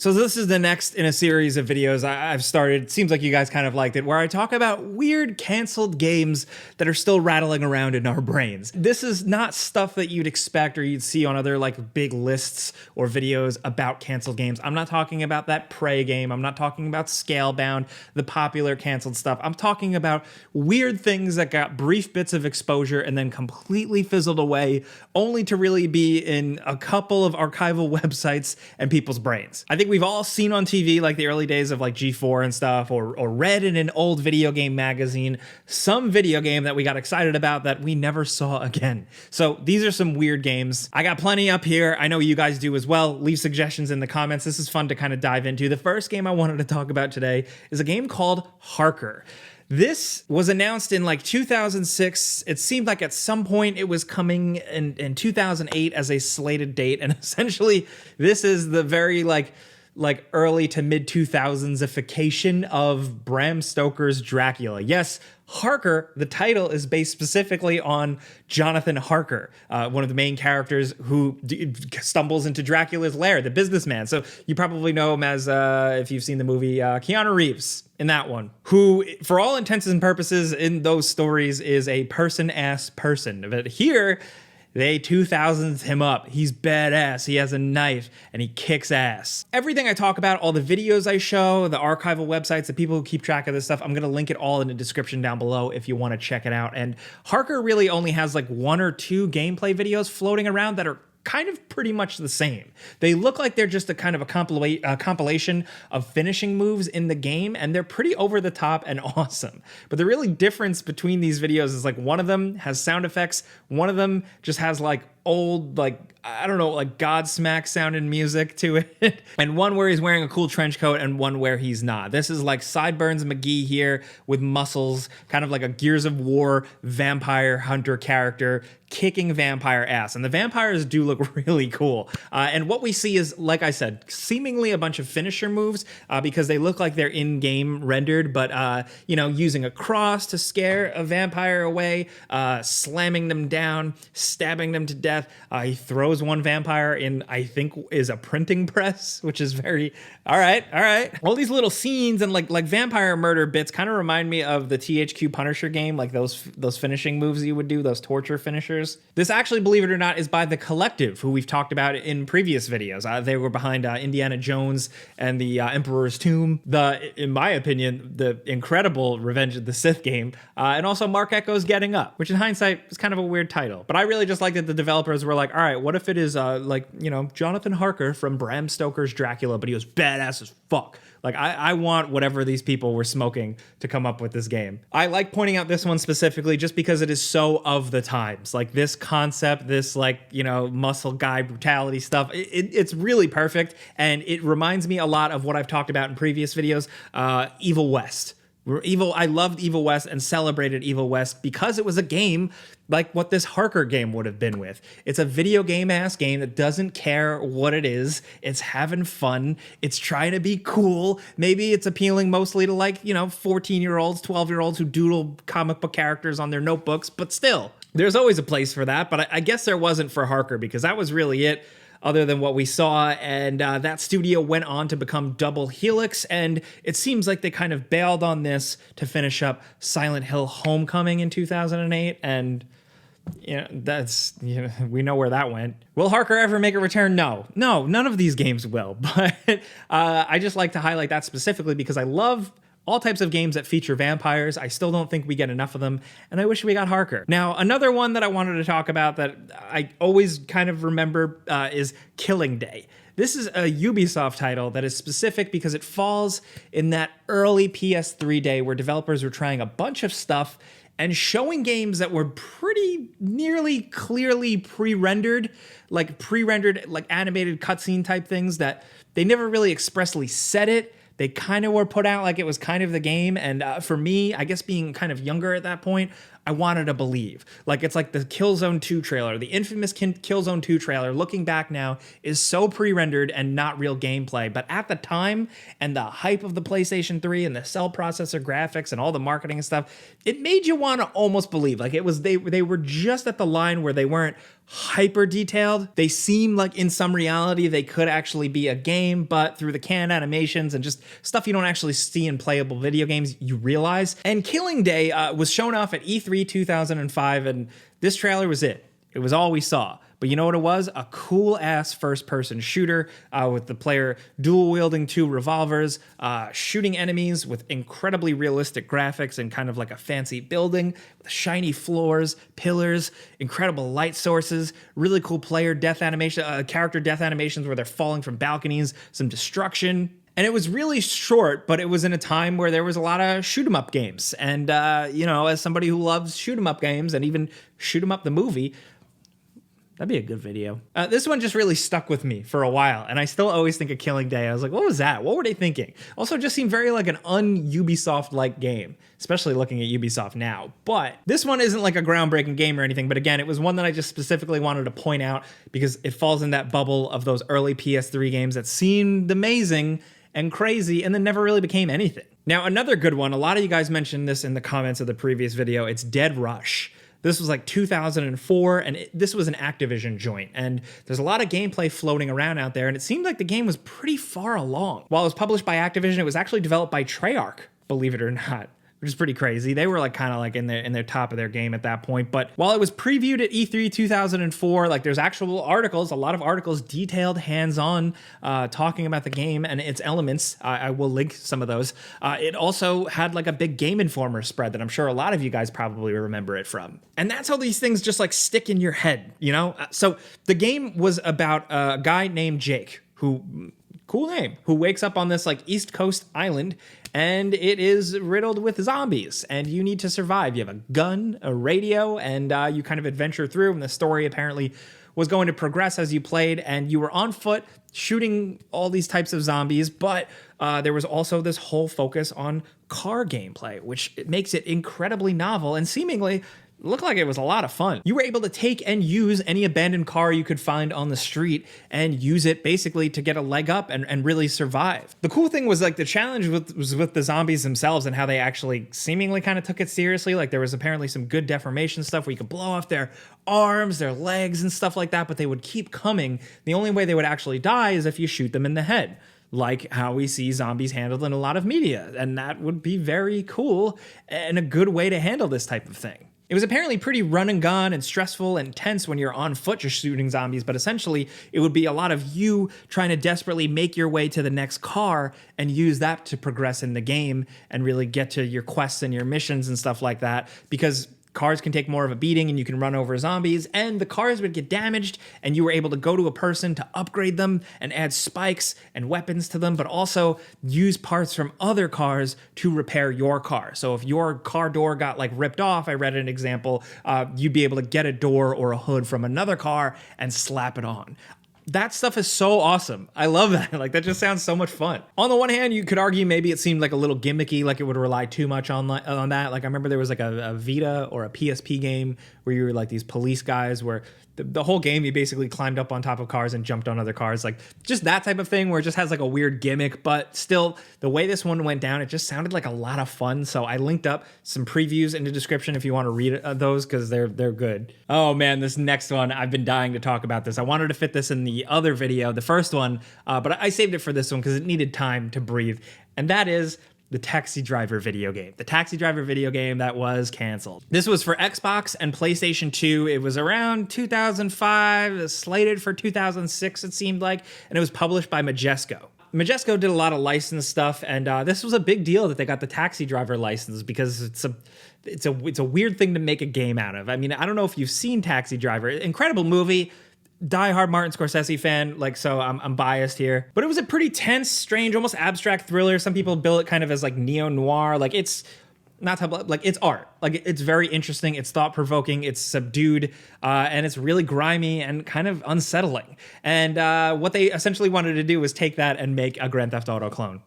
So this is the next in a series of videos I've started. It seems like you guys kind of liked it, where I talk about weird canceled games that are still rattling around in our brains. This is not stuff that you'd expect or you'd see on other like big lists or videos about canceled games. I'm not talking about that Prey game. I'm not talking about Scalebound, the popular canceled stuff. I'm talking about weird things that got brief bits of exposure and then completely fizzled away, only to really be in a couple of archival websites and people's brains. I think we've all seen on TV, like the early days of like G4 and stuff, or read in an old video game magazine, some video game that we got excited about that we never saw again. So these are some weird games. I got plenty up here. I know you guys do as well. Leave suggestions in the comments. This is fun to kind of dive into. The first game I wanted to talk about today is a game called Harker. This was announced in like 2006. It seemed like at some point it was coming in 2008 as a slated date. And essentially this is the very like early to mid 2000s-ification of Bram Stoker's Dracula. Yes, Harker, the title, is based specifically on Jonathan Harker, one of the main characters who stumbles into Dracula's lair, the businessman. So you probably know him as, if you've seen the movie, Keanu Reeves in that one, who, for all intents and purposes in those stories, is a person-ass person. But here, they 2000s him up. He's badass. He has a knife and he kicks ass. Everything I talk about, all the videos I show, the archival websites, the people who keep track of this stuff, I'm going to link it all in the description down below if you want to check it out. And Harker really only has like 1 or 2 gameplay videos floating around that are kind of pretty much the same. They look like they're just a kind of a compilation of finishing moves in the game, and they're pretty over the top and awesome. But the really difference between these videos is like one of them has sound effects, one of them just has like old, like, I don't know, like Godsmack sounding music to it, and one where he's wearing a cool trench coat and one where he's not. This is like Sideburns McGee here with muscles, kind of like a Gears of War vampire hunter character kicking vampire ass. And the vampires do look really cool. And what we see is, like I said, seemingly a bunch of finisher moves because they look like they're in-game rendered, but, you know, using a cross to scare a vampire away, slamming them down, stabbing them to death. He throws one vampire in, I think, is a printing press, which is very, all right. All these little scenes and like vampire murder bits kind of remind me of the THQ Punisher game, like those finishing moves you would do, those torture finishers. This actually, believe it or not, is by The Collective, who we've talked about in previous videos. They were behind Indiana Jones and the Emperor's Tomb, in my opinion, the incredible Revenge of the Sith game, and also Mark Echo's Getting Up, which in hindsight is kind of a weird title. But I really just like that the developers were like, all right, what if it is like, you know, Jonathan Harker from Bram Stoker's Dracula, but he was badass as fuck. Like, I want whatever these people were smoking to come up with this game. I like pointing out this one specifically just because it is so of the times. Like, this concept, this, like, you know, muscle guy brutality stuff, it's really perfect. And it reminds me a lot of what I've talked about in previous videos, Evil West. I loved Evil West and celebrated Evil West because it was a game like what this Harker game would have been with. It's a video game-ass game that doesn't care what it is. It's having fun. It's trying to be cool. Maybe it's appealing mostly to, like, you know, 14-year-olds, 12-year-olds who doodle comic book characters on their notebooks, but still, there's always a place for that. But I guess there wasn't for Harker because that was really it, other than what we saw, and that studio went on to become Double Helix, and it seems like they kind of bailed on this to finish up Silent Hill Homecoming in 2008, and you know, that's, you know, we know where that went. Will Harker ever make a return? No, none of these games will, but I just like to highlight that specifically because I love all types of games that feature vampires. I still don't think we get enough of them, and I wish we got Harker. Now, another one that I wanted to talk about that I always kind of remember is Killing Day. This is a Ubisoft title that is specific because it falls in that early PS3 day where developers were trying a bunch of stuff and showing games that were pretty nearly clearly pre-rendered, like animated cutscene type things that they never really expressly said it. They kind of were put out like it was kind of the game. And for me, I guess being kind of younger at that point, I wanted to believe. Like, it's like the Killzone 2 trailer, the infamous Killzone 2 trailer, looking back now, is so pre-rendered and not real gameplay. But at the time, and the hype of the PlayStation 3 and the cell processor graphics and all the marketing and stuff, it made you want to almost believe. Like, it was, they were just at the line where they weren't hyper detailed. They seem like in some reality they could actually be a game, but through the canned animations and just stuff you don't actually see in playable video games, you realize. And Killing Day was shown off at E3 2005, and this trailer was it. It was all we saw. But you know what it was? A cool-ass first-person shooter with the player dual-wielding 2 revolvers, shooting enemies with incredibly realistic graphics and kind of like a fancy building with shiny floors, pillars, incredible light sources, really cool player death animation, character death animations where they're falling from balconies, some destruction. And it was really short, but it was in a time where there was a lot of shoot 'em up games. And, you know, as somebody who loves shoot 'em up games and even shoot 'em up the movie, that'd be a good video. This one just really stuck with me for a while, and I still always think of Killing Day. I was like, what was that? What were they thinking? Also, it just seemed very like an un-Ubisoft-like game, especially looking at Ubisoft now. But this one isn't like a groundbreaking game or anything, but again, it was one that I just specifically wanted to point out because it falls in that bubble of those early PS3 games that seemed amazing and crazy and then never really became anything. Now, another good one, a lot of you guys mentioned this in the comments of the previous video, it's Dead Rush. This was like 2004, and this was an Activision joint, and there's a lot of gameplay floating around out there, and it seemed like the game was pretty far along. While it was published by Activision, it was actually developed by Treyarch, believe it or not, which is pretty crazy. They were like kind of like in their top of their game at that point. But while it was previewed at E3 2004, like there's actual articles, a lot of articles, detailed, hands-on, talking about the game and its elements. I will link some of those. It also had like a big Game Informer spread that I'm sure a lot of you guys probably remember it from. And that's how these things just like stick in your head, you know? So the game was about a guy named Jake, who, cool name, who wakes up on this like East Coast island, and it is riddled with zombies, and you need to survive. You have a gun, a radio, and you kind of adventure through, and the story apparently was going to progress as you played, and you were on foot shooting all these types of zombies, but there was also this whole focus on car gameplay, which makes it incredibly novel and seemingly looked like it was a lot of fun. You were able to take and use any abandoned car you could find on the street and use it basically to get a leg up and really survive. The cool thing was like the challenge was with the zombies themselves and how they actually seemingly kind of took it seriously. Like there was apparently some good deformation stuff where you could blow off their arms, their legs and stuff like that, but they would keep coming. The only way they would actually die is if you shoot them in the head, like how we see zombies handled in a lot of media. And that would be very cool and a good way to handle this type of thing. It was apparently pretty run and gun and stressful and tense when you're on foot just shooting zombies, but essentially it would be a lot of you trying to desperately make your way to the next car and use that to progress in the game and really get to your quests and your missions and stuff like that, because cars can take more of a beating and you can run over zombies, and the cars would get damaged and you were able to go to a person to upgrade them and add spikes and weapons to them, but also use parts from other cars to repair your car. So if your car door got like ripped off, I read an example, you'd be able to get a door or a hood from another car and slap it on. That stuff is so awesome. I love that. Like, that just sounds so much fun. On the one hand, you could argue maybe it seemed like a little gimmicky, like it would rely too much on that. Like, I remember there was like a Vita or a PSP game where you were like these police guys where the whole game you basically climbed up on top of cars and jumped on other cars. Like, just that type of thing where it just has like a weird gimmick, but still, the way this one went down, it just sounded like a lot of fun. So I linked up some previews in the description if you want to read those, because they're good. Oh man, this next one, I've been dying to talk about this. I wanted to fit this in the other video, the first one, but I saved it for this one because it needed time to breathe. And that is the Taxi Driver video game. The Taxi Driver video game that was canceled. This was for Xbox and PlayStation 2. It was around 2005, slated for 2006 it seemed like, and it was published by Majesco. Majesco did a lot of license stuff, and this was a big deal that they got the Taxi Driver license because it's a weird thing to make a game out of. I mean, I don't know if you've seen Taxi Driver. Incredible movie. Die-hard Martin Scorsese fan, like, so I'm biased here. But it was a pretty tense, strange, almost abstract thriller. Some people bill it kind of as like neo-noir. Like, it's not like it's art. Like, it's very interesting. It's thought-provoking. It's subdued, and it's really grimy and kind of unsettling. And what they essentially wanted to do was take that and make a Grand Theft Auto clone.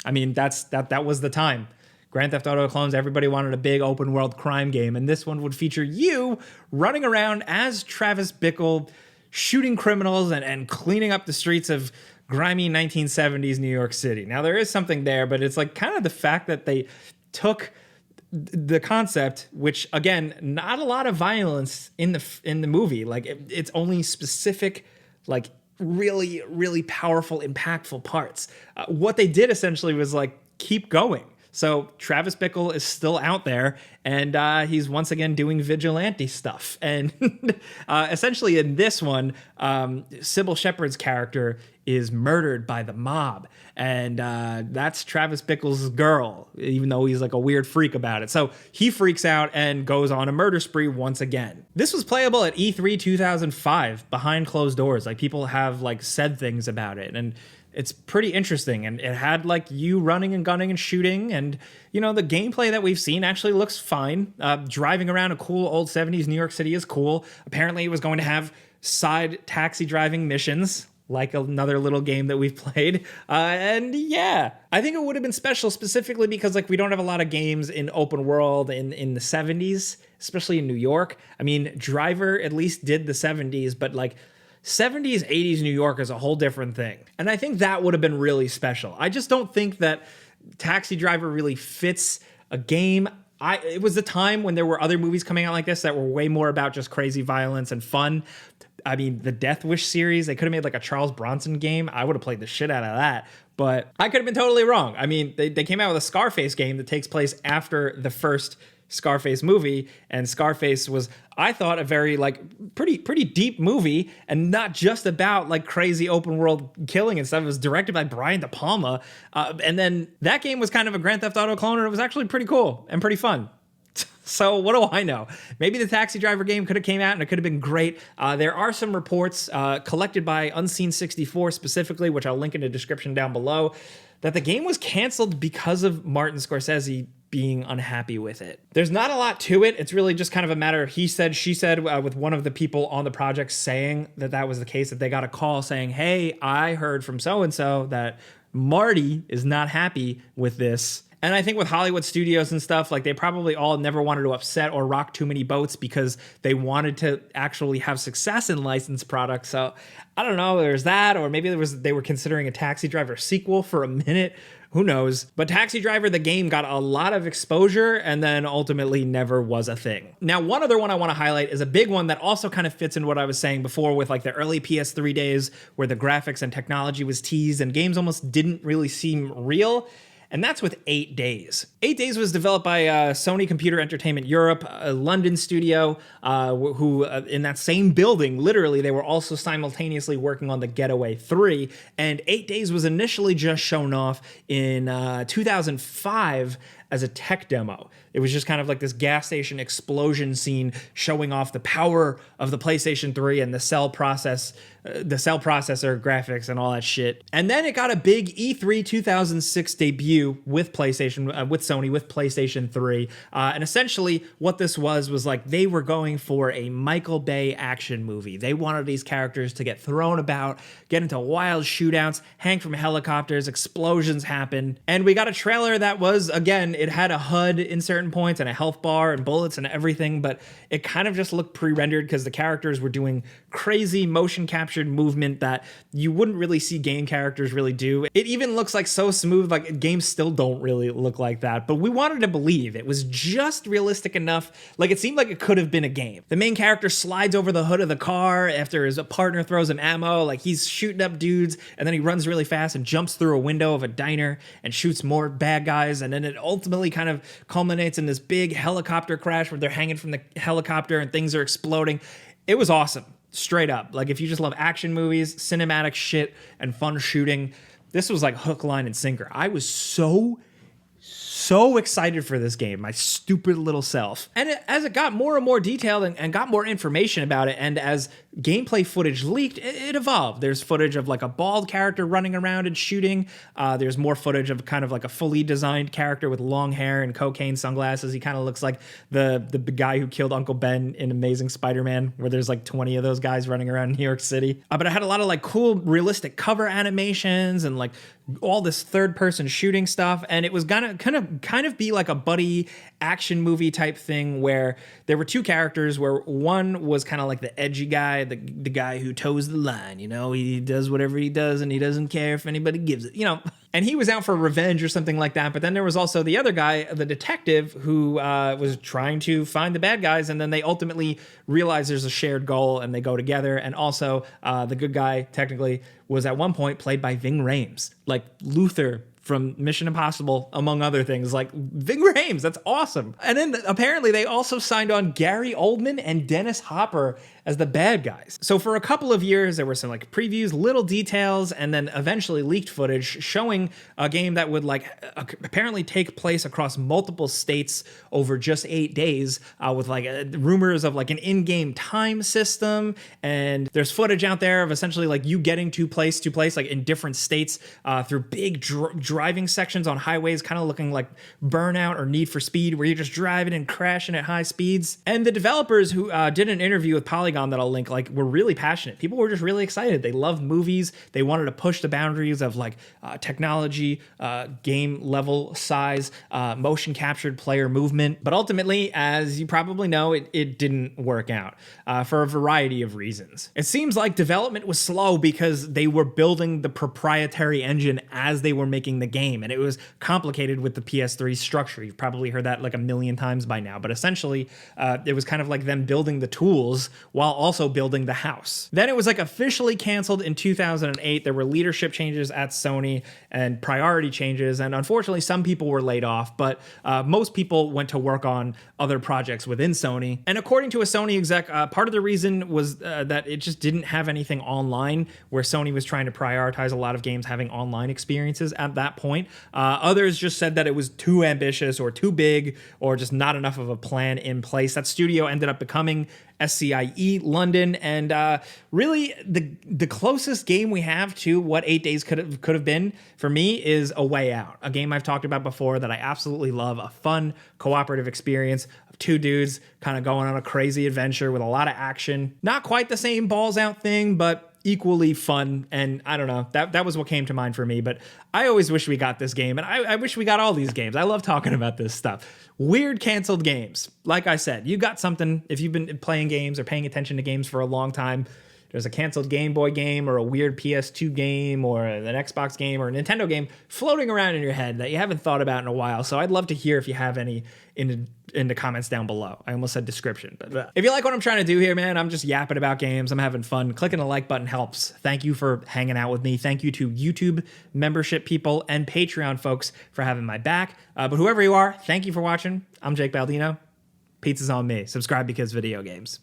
I mean, that was the time. Grand Theft Auto clones, everybody wanted a big open world crime game, and this one would feature you running around as Travis Bickle, shooting criminals and cleaning up the streets of grimy 1970s New York City. Now, there is something there, but it's like kind of the fact that they took the concept, which again, not a lot of violence in the movie. Like it's only specific, like really, really powerful, impactful parts. What they did essentially was like keep going. So Travis Bickle is still out there, and he's once again doing vigilante stuff. And essentially in this one, Sybil Shepherd's character is murdered by the mob. And that's Travis Bickle's girl, even though he's like a weird freak about it. So he freaks out and goes on a murder spree once again. This was playable at E3 2005 behind closed doors. Like people have like said things about it, and it's pretty interesting, and it had like you running and gunning and shooting, and you know the gameplay that we've seen actually looks fine. Driving around a cool old 70s New York City is cool. Apparently it was going to have side taxi driving missions, like another little game that we've played. And yeah, I think it would have been special specifically because like we don't have a lot of games in open world in the 70s, especially in New York. I mean, Driver at least did the 70s, but like 70s, 80s New York is a whole different thing. And I think that would have been really special. I just don't think that Taxi Driver really fits a game. It was a time when there were other movies coming out like this that were way more about just crazy violence and fun. I mean, the Death Wish series, they could have made like a Charles Bronson game. I would have played the shit out of that. But I could have been totally wrong. I mean, they came out with a Scarface game that takes place after the first Scarface movie, and Scarface was, I thought, a very like pretty deep movie, and not just about like crazy open world killing and stuff. It was directed by Brian De Palma, and then that game was kind of a Grand Theft Auto clone, and it was actually pretty cool and pretty fun. So what do I know? Maybe the Taxi Driver game could have came out and it could have been great. There are some reports collected by Unseen64 specifically, which I'll link in the description down below, that the game was canceled because of Martin Scorsese being unhappy with it. There's not a lot to it. It's really just kind of a matter of he said, she said, with one of the people on the project saying that that was the case, that they got a call saying, hey, I heard from so-and-so that Marty is not happy with this. And I think with Hollywood studios and stuff, like they probably all never wanted to upset or rock too many boats because they wanted to actually have success in licensed products. So I don't know, there's that, or maybe they were considering a Taxi Driver sequel for a minute. Who knows? But Taxi Driver, the game, got a lot of exposure and then ultimately never was a thing. Now, one other one I want to highlight is a big one that also kind of fits in what I was saying before with like the early PS3 days where the graphics and technology was teased and games almost didn't really seem real. And that's with 8 Days. 8 Days was developed by Sony Computer Entertainment Europe, a London studio, who in that same building, literally, they were also simultaneously working on The Getaway 3. And 8 Days was initially just shown off in 2005 as a tech demo. It was just kind of like this gas station explosion scene showing off the power of the PlayStation 3 and the cell processor graphics and all that shit. And then it got a big E3 2006 debut with PlayStation, with Sony, with PlayStation 3. And essentially what this was like they were going for a Michael Bay action movie. They wanted these characters to get thrown about, get into wild shootouts, hang from helicopters, explosions happen. And we got a trailer that was, again, it had a HUD in certain points and a health bar and bullets and everything, but it kind of just looked pre-rendered because the characters were doing crazy motion captured movement that you wouldn't really see game characters really do. It even looks like so smooth, like games still don't really look like that, but we wanted to believe it was just realistic enough. Like it seemed like it could have been a game. The main character slides over the hood of the car after his partner throws him ammo, like he's shooting up dudes, and then he runs really fast and jumps through a window of a diner and shoots more bad guys, and then it ultimately kind of culminates in this big helicopter crash where they're hanging from the helicopter and things are exploding. It was awesome, straight up. Like if you just love action movies, cinematic shit, and fun shooting, this was like hook, line, and sinker. I was so excited for this game, my stupid little self. And as it got more and more detailed and got more information about it, and as gameplay footage leaked, it evolved. There's footage of like a bald character running around and shooting. There's more footage of kind of like a fully designed character with long hair and cocaine sunglasses. He kind of looks like the guy who killed Uncle Ben in Amazing Spider-Man, where there's like 20 of those guys running around New York City. But I had a lot of like cool realistic cover animations and like all this third person shooting stuff, and it was gonna kind of be like a buddy action movie type thing where there were two characters, where one was kind of like the edgy guy, the guy who toes the line, you know, he does whatever he does and he doesn't care if anybody gives it, you know. And he was out for revenge or something like that. But then there was also the other guy, the detective, who was trying to find the bad guys. And then they ultimately realize there's a shared goal and they go together. And also the good guy technically was at one point played by Ving Rhames, like Luther from Mission Impossible, among other things. Like, Ving Rhames, that's awesome. And then apparently they also signed on Gary Oldman and Dennis Hopper as the bad guys. So for a couple of years, there were some like previews, little details, and then eventually leaked footage showing a game that would like apparently take place across multiple states over just 8 days, with like rumors of like an in-game time system. And there's footage out there of essentially like you getting to place like in different states through big driving sections on highways, kind of looking like Burnout or Need for Speed, where you're just driving and crashing at high speeds. And the developers who did an interview with Polygon that I'll link, like, were really passionate. People were just really excited. They loved movies. They wanted to push the boundaries of like technology, game level size, motion captured player movement. But ultimately, as you probably know, it didn't work out for a variety of reasons. It seems like development was slow because they were building the proprietary engine as they were making the game, and it was complicated with the PS3 structure. You've probably heard that like a million times by now, but essentially it was kind of like them building the tools while also building the house. Then it was like officially canceled in 2008. There were leadership changes at Sony and priority changes, and unfortunately some people were laid off, but most people went to work on other projects within Sony. And according to a Sony exec, part of the reason was that it just didn't have anything online, where Sony was trying to prioritize a lot of games having online experiences at that point. Others just said that it was too ambitious or too big, or just not enough of a plan in place. That studio ended up becoming SCIE London, and really the closest game we have to what 8 Days could have been for me is A Way Out, a game I've talked about before that I absolutely love. A fun cooperative experience of two dudes kind of going on a crazy adventure with a lot of action. Not quite the same balls out thing, but equally fun. And I don't know, that was what came to mind for me. But I always wish we got this game, and I wish we got all these games. I love talking about this stuff. Weird canceled games. Like I said, you got something. If you've been playing games or paying attention to games for a long time, there's a canceled Game Boy game or a weird PS2 game or an Xbox game or a Nintendo game floating around in your head that you haven't thought about in a while. So I'd love to hear if you have any in the comments down below. I almost said description, but if you like what I'm trying to do here, man, I'm just yapping about games. I'm having fun. Clicking the like button helps. Thank you for hanging out with me. Thank you to YouTube membership people and Patreon folks for having my back. But whoever you are, thank you for watching. I'm Jake Baldino. Pizza's on me. Subscribe because video games.